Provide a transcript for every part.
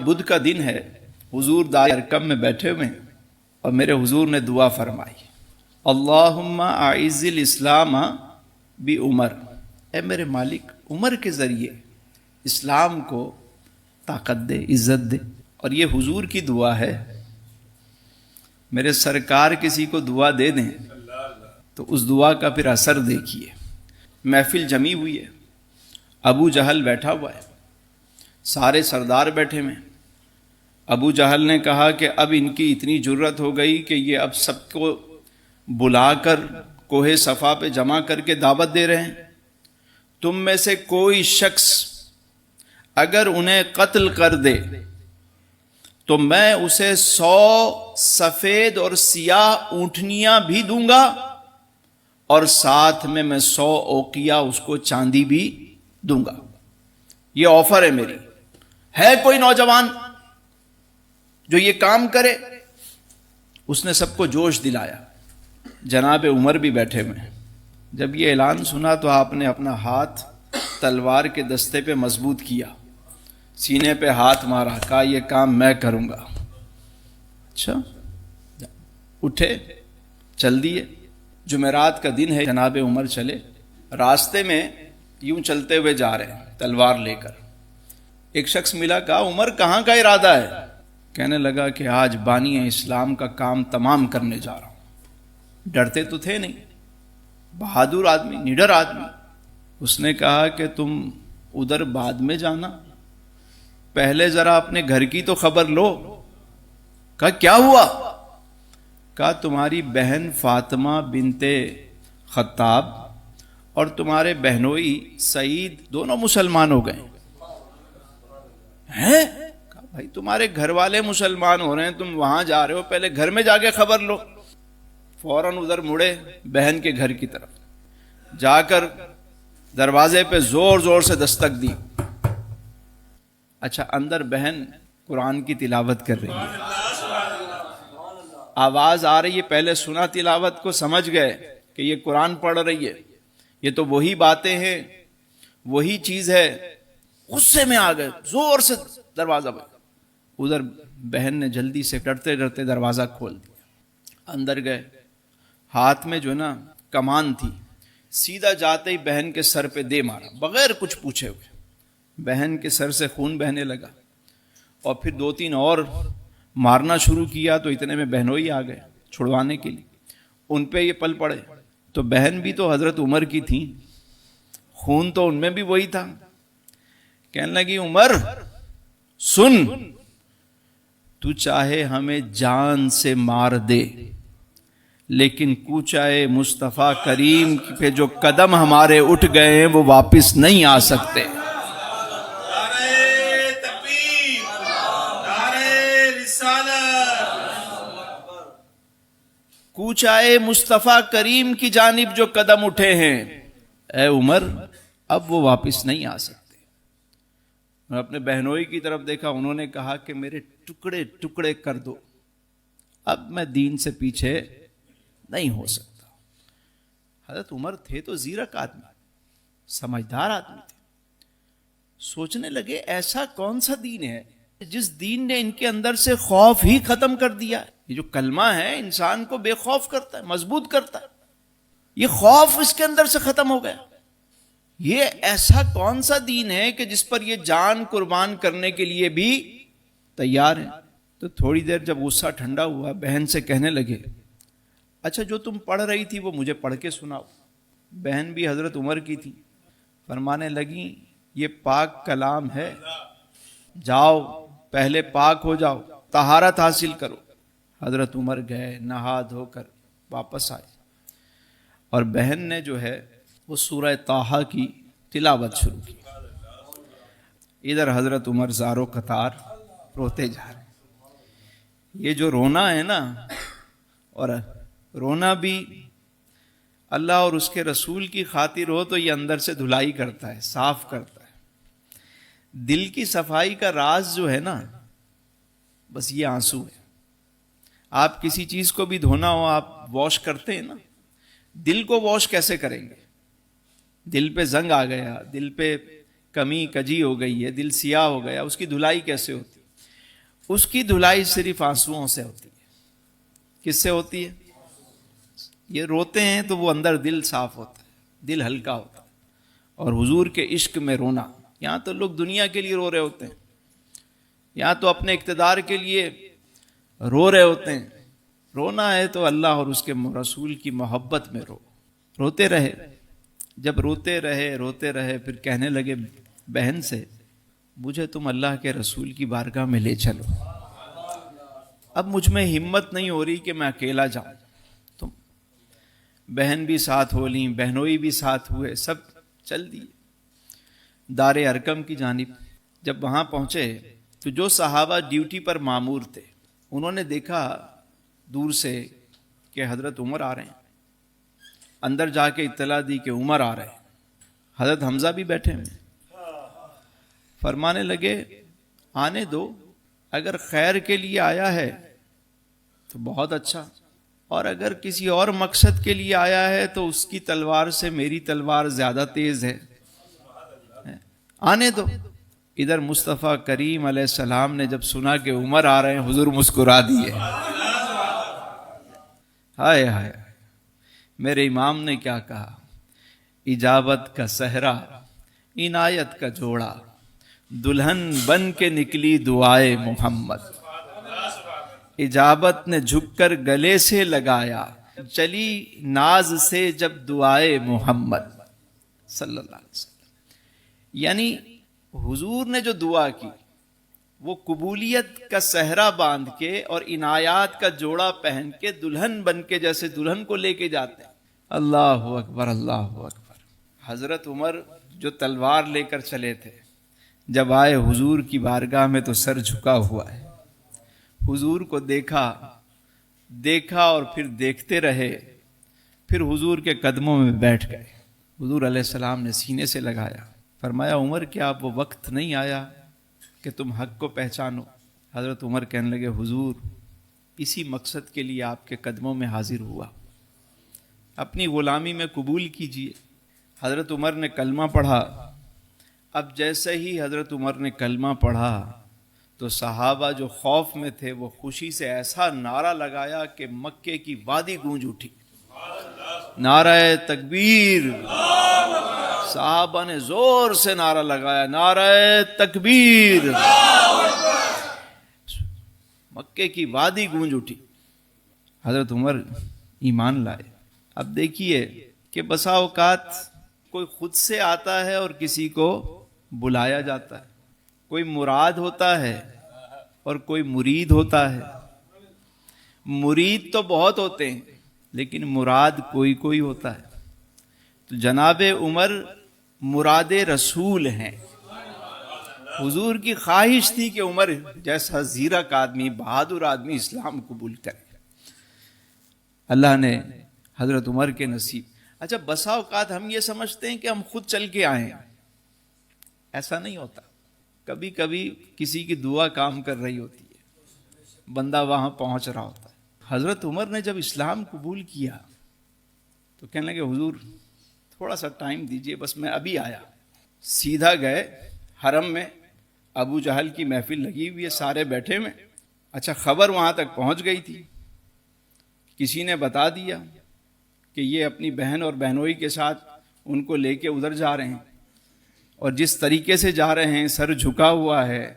بدھ کا دن ہے، حضور دار ارکم میں بیٹھے ہوئے ہیں اور میرے حضور نے دعا فرمائی، اللہم اعز الاسلام بعمر، اے میرے مالک عمر کے ذریعے اسلام کو طاقت دے، عزت دے۔ اور یہ حضور کی دعا ہے، میرے سرکار کسی کو دعا دے دیں تو اس دعا کا پھر اثر دیکھیے۔ محفل جمی ہوئی ہے، ابو جہل بیٹھا ہوا ہے، سارے سردار بیٹھے ہوئے ہیں۔ ابو جہل نے کہا کہ اب ان کی اتنی جرت ہو گئی کہ یہ اب سب کو بلا کر کوہ صفا پہ جمع کر کے دعوت دے رہے ہیں، تم میں سے کوئی شخص اگر انہیں قتل کر دے تو میں اسے 100 سفید اور سیاہ اونٹنیاں بھی دوں گا اور ساتھ میں 100 اوقیہ اس کو چاندی بھی دوں گا۔ یہ آفر ہے میری، ہے کوئی نوجوان جو یہ کام کرے؟ اس نے سب کو جوش دلایا۔ جناب عمر بھی بیٹھے ہوئے ہیں۔ جب یہ اعلان سنا تو آپ نے اپنا ہاتھ تلوار کے دستے پہ مضبوط کیا، سینے پہ ہاتھ مارا، کہا یہ کام میں کروں گا۔ اچھا، اٹھے، چل دیے۔ جمعرات کا دن ہے، جناب عمر چلے، راستے میں یوں چلتے ہوئے جا رہے ہیں تلوار لے کر۔ ایک شخص ملا، کہا عمر کہاں کا ارادہ ہے؟ کہنے لگا کہ آج بانی اسلام کا کام تمام کرنے جا رہا ہوں۔ ڈرتے تو تھے نہیں، بہادر آدمی، نڈر آدمی۔ اس نے کہا کہ تم ادھر بعد میں جانا، پہلے ذرا اپنے گھر کی تو خبر لو۔ کہا کیا ہوا؟ کہا تمہاری بہن فاطمہ بنت خطاب اور تمہارے بہنوئی سعید دونوں مسلمان ہو گئے ہیں۔ کہا بھائی تمہارے گھر والے مسلمان ہو رہے ہیں، تم وہاں جا رہے ہو، پہلے گھر میں جا کے خبر لو۔ فوراً ادھر مڑے بہن کے گھر کی طرف، جا کر دروازے پہ زور زور سے دستک دی۔ اچھا، اندر بہن قرآن کی تلاوت کر رہی ہے، آواز آ رہی ہے، پہلے سنا تلاوت کو، سمجھ گئے کہ یہ قرآن پڑھ رہی ہے، یہ تو وہی باتیں ہیں، وہی چیز ہے۔ غصے میں آ گئے، زور سے دروازہ بند۔ ادھر بہن نے جلدی سے ڈرتے ڈرتے دروازہ کھول دیا، اندر گئے۔ ہاتھ میں جو نا کمان تھی، سیدھا جاتے ہی بہن کے سر پہ دے مارا، بغیر کچھ پوچھے ہوئے۔ بہن کے سر سے خون بہنے لگا، اور پھر 2-3 اور مارنا شروع کیا، تو اتنے میں بہنوئی آ گئے چھڑوانے کے لیے۔ ان پہ یہ پل پڑے، تو بہن بھی تو حضرت عمر کی تھی، خون تو ان میں بھی وہی تھا۔ کہنے لگی عمر سن، تو چاہے ہمیں جان سے مار دے، لیکن کوچائے مصطفیٰ کریم پہ جو قدم ہمارے اٹھ گئے ہیں وہ واپس نہیں آ سکتے۔ کوچائے مصطفیٰ کریم کی جانب جو قدم اٹھے ہیں اے عمر، اب وہ واپس نہیں آ سکتے۔ میں اپنے بہنوئی کی طرف دیکھا، انہوں نے کہا کہ میرے ٹکڑے ٹکڑے کر دو، اب میں دین سے پیچھے نہیں ہو سکتا۔ حضرت عمر تھے تو زیرک آدمی، سمجھدار آدمی تھے، سوچنے لگے ایسا کون سا دین ہے جس دین نے ان کے اندر سے خوف ہی ختم کر دیا۔ یہ جو کلمہ ہے انسان کو بے خوف کرتا ہے، مضبوط کرتا ہے، یہ خوف اس کے اندر سے ختم ہو گیا۔ یہ ایسا کون سا دین ہے کہ جس پر یہ جان قربان کرنے کے لیے بھی تیار ہیں؟ تو تھوڑی دیر جب غصہ ٹھنڈا ہوا، بہن سے کہنے لگے اچھا جو تم پڑھ رہی تھی وہ مجھے پڑھ کے سناؤ۔ بہن بھی حضرت عمر کی تھی، فرمانے لگی یہ پاک کلام ہے، جاؤ پہلے پاک ہو جاؤ، طہارت حاصل کرو۔ حضرت عمر گئے، نہا دھو کر واپس آئے، اور بہن نے جو ہے وہ سورہ طٰہٰ کی تلاوت شروع کی۔ ادھر حضرت عمر زارو قطار روتے جا رہے ہیں۔ یہ جو رونا ہے نا، اور رونا بھی اللہ اور اس کے رسول کی خاطر ہو تو یہ اندر سے دھلائی کرتا ہے، صاف کرتا ہے۔ دل کی صفائی کا راز جو ہے نا، بس یہ آنسو ہے۔ آپ کسی چیز کو بھی دھونا ہو، آپ واش کرتے ہیں نا، دل کو واش کیسے کریں گے؟ دل پہ زنگ آ گیا، دل پہ کمی کجی ہو گئی ہے، دل سیاہ ہو گیا، اس کی دھلائی کیسے ہوتی؟ اس کی دھلائی صرف آنسوؤں سے ہوتی ہے. کس سے ہوتی ہے؟ یہ روتے ہیں تو وہ اندر دل صاف ہوتا ہے, دل ہلکا ہوتا ہے. اور حضور کے عشق میں رونا, یہاں تو لوگ دنیا کے لیے رو رہے ہوتے ہیں, یہاں تو اپنے اقتدار کے لیے رو رہے ہوتے ہیں. رونا ہے تو اللہ اور اس کے رسول کی محبت میں رو. روتے رہے. جب روتے رہے پھر کہنے لگے بہن سے, مجھے تم اللہ کے رسول کی بارگاہ میں لے چلو. اب مجھ میں ہمت نہیں ہو رہی کہ میں اکیلا جاؤں. تم بہن بھی ساتھ ہو لیں, بہنوئی بھی ساتھ ہوئے, سب چل دیے دار ارقم کی جانب. جب وہاں پہنچے تو جو صحابہ ڈیوٹی پر مامور تھے انہوں نے دیکھا دور سے کہ حضرت عمر آ رہے ہیں. اندر جا کے اطلاع دی کہ عمر آ رہے ہیں. حضرت حمزہ بھی بیٹھے ہیں. فرمانے لگے آنے دو, اگر خیر کے لیے آیا ہے تو بہت اچھا, اور اگر کسی اور مقصد کے لیے آیا ہے تو اس کی تلوار سے میری تلوار زیادہ تیز ہے, آنے دو. ادھر مصطفیٰ کریم علیہ السلام نے جب سنا کہ عمر آ رہے ہیں, حضور مسکرا دیے. ہائے ہائے, میرے امام نے کیا کہا, اجابت کا صحرا عنایت کا جوڑا, دلہن بن کے نکلی دعائے محمد. اجابت نے جھک کر گلے سے لگایا, چلی ناز سے جب دعائے محمد صلی اللہ علیہ وسلم. یعنی حضور نے جو دعا کی وہ قبولیت کا صحرا باندھ کے اور عنایات کا جوڑا پہن کے دلہن بن کے, جیسے دلہن کو لے کے جاتے ہیں. اللہ اکبر, اللہ اکبر. حضرت عمر جو تلوار لے کر چلے تھے, جب آئے حضور کی بارگاہ میں تو سر جھکا ہوا ہے. حضور کو دیکھا اور پھر دیکھتے رہے. پھر حضور کے قدموں میں بیٹھ گئے. حضور علیہ السلام نے سینے سے لگایا, فرمایا عمر کیا اب وہ وقت نہیں آیا کہ تم حق کو پہچانو؟ حضرت عمر کہنے لگے حضور اسی مقصد کے لیے آپ کے قدموں میں حاضر ہوا, اپنی غلامی میں قبول کیجئے. حضرت عمر نے کلمہ پڑھا. اب جیسے ہی حضرت عمر نے کلمہ پڑھا تو صحابہ جو خوف میں تھے وہ خوشی سے ایسا نعرہ لگایا کہ مکے کی وادی گونج اٹھی. نعرہ تکبیر. صحابہ نے زور سے نعرہ لگایا, نعرہ تکبیر. مکے کی وادی گونج اٹھی. حضرت عمر ایمان لائے. اب دیکھیے کہ بسا اوقات کوئی خود سے آتا ہے اور کسی کو بلایا جاتا ہے. کوئی مراد ہوتا ہے اور کوئی مرید ہوتا ہے. مرید تو بہت ہوتے ہیں لیکن مراد کوئی کوئی ہوتا ہے. تو جناب عمر مراد رسول ہیں. حضور کی خواہش تھی کہ عمر جیسا زیرک آدمی, بہادر آدمی اسلام قبول کرے. اللہ نے حضرت عمر کے نصیب. اچھا بسا اوقات ہم یہ سمجھتے ہیں کہ ہم خود چل کے آئیں, ایسا نہیں ہوتا. کبھی کبھی کسی کی دعا کام کر رہی ہوتی ہے, بندہ وہاں پہنچ رہا ہوتا ہے. حضرت عمر نے جب اسلام قبول کیا تو کہنے لگے حضور تھوڑا سا ٹائم دیجئے, بس میں ابھی آیا. سیدھا گئے حرم میں. ابو جہل کی محفل لگی ہوئی ہے, سارے بیٹھے ہوئے. اچھا خبر وہاں تک پہنچ گئی تھی, کسی نے بتا دیا کہ یہ اپنی بہن اور بہنوئی کے ساتھ ان کو لے کے ادھر جا رہے ہیں, اور جس طریقے سے جا رہے ہیں سر جھکا ہوا ہے,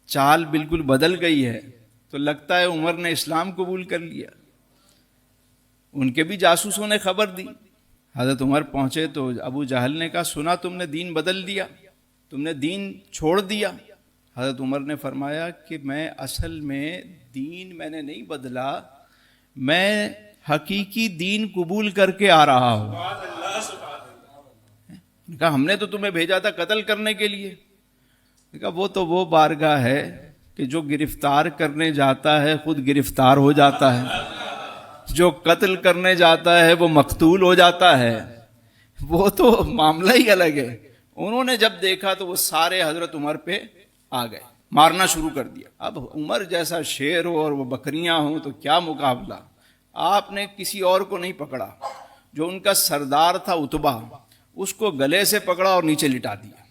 چال بالکل بدل گئی ہے, تو لگتا ہے عمر نے اسلام قبول کر لیا. ان کے بھی جاسوسوں نے خبر دی. حضرت عمر پہنچے تو ابو جہل نے کہا سنا تم نے دین بدل دیا, تم نے دین چھوڑ دیا. حضرت عمر نے فرمایا کہ میں اصل میں دین میں نے نہیں بدلا, میں حقیقی دین قبول کر کے آ رہا ہوں. کہا ہم نے تو تمہیں بھیجا تھا قتل کرنے کے لیے. کہا وہ تو وہ بارگاہ ہے کہ جو گرفتار کرنے جاتا ہے خود گرفتار ہو جاتا ہے, جو قتل کرنے جاتا ہے وہ مقتول ہو جاتا ہے. وہ تو معاملہ ہی الگ ہے. انہوں نے جب دیکھا تو وہ سارے حضرت عمر پہ آ گئے, مارنا شروع کر دیا. اب عمر جیسا شیر ہو اور وہ بکریاں ہوں تو کیا مقابلہ. آپ نے کسی اور کو نہیں پکڑا, جو ان کا سردار تھا عتبہ, اس کو گلے سے پکڑا اور نیچے لٹا دیا,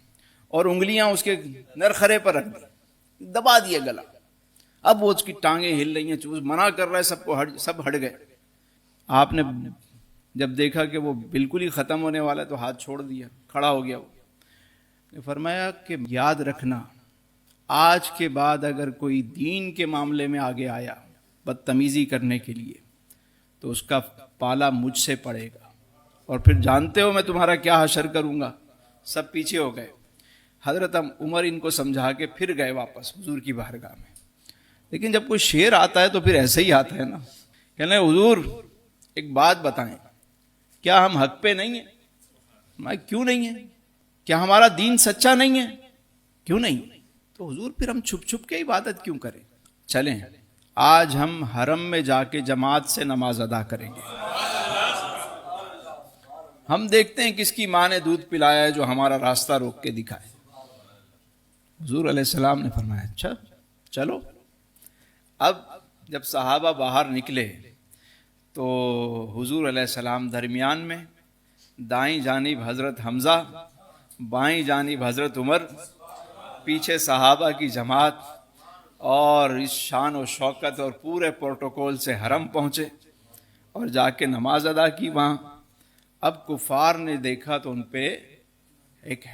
اور انگلیاں اس کے نرخرے پر رکھ دی, دبا دیا گلا. اب وہ اس کی ٹانگیں ہل رہی ہیں، چوز منع کر رہا ہے، سب ہٹ گئے. آپ نے جب دیکھا کہ وہ بالکل ہی ختم ہونے والا ہے تو ہاتھ چھوڑ دیا، کھڑا ہو گیا. وہ فرمایا کہ یاد رکھنا، آج کے بعد اگر کوئی دین کے معاملے میں آگے آیا بدتمیزی کرنے کے لیے تو اس کا پالا مجھ سے پڑے گا، اور پھر جانتے ہو میں تمہارا کیا حشر کروں گا. سب پیچھے ہو گئے. حضرت عمر ان کو سمجھا کے پھر گئے واپس حضور کی بارگاہ میں. لیکن جب کوئی شعر آتا ہے تو پھر ایسے ہی آتا ہے نا، کہنے حضور ایک بات بتائیں، کیا ہم حق پہ نہیں ہیں؟ میں کیوں نہیں ہے؟ کیا ہمارا دین سچا نہیں ہے؟ کیوں نہیں؟ تو حضور پھر ہم چھپ چھپ کے عبادت کیوں کریں؟ چلیں آج ہم حرم میں جا کے جماعت سے نماز ادا کریں گے. ہم دیکھتے ہیں کس کی ماں نے دودھ پلایا ہے جو ہمارا راستہ روک کے دکھائے. حضور علیہ السلام نے فرمایا اچھا چلو. اب جب صحابہ باہر نکلے تو حضور علیہ السلام درمیان میں، دائیں جانب حضرت حمزہ، بائیں جانب حضرت عمر، پیچھے صحابہ کی جماعت، اور اس شان و شوکت اور پورے پروٹوکول سے حرم پہنچے اور جا کے نماز ادا کی وہاں. اب کفار نے دیکھا تو ان پہ ایک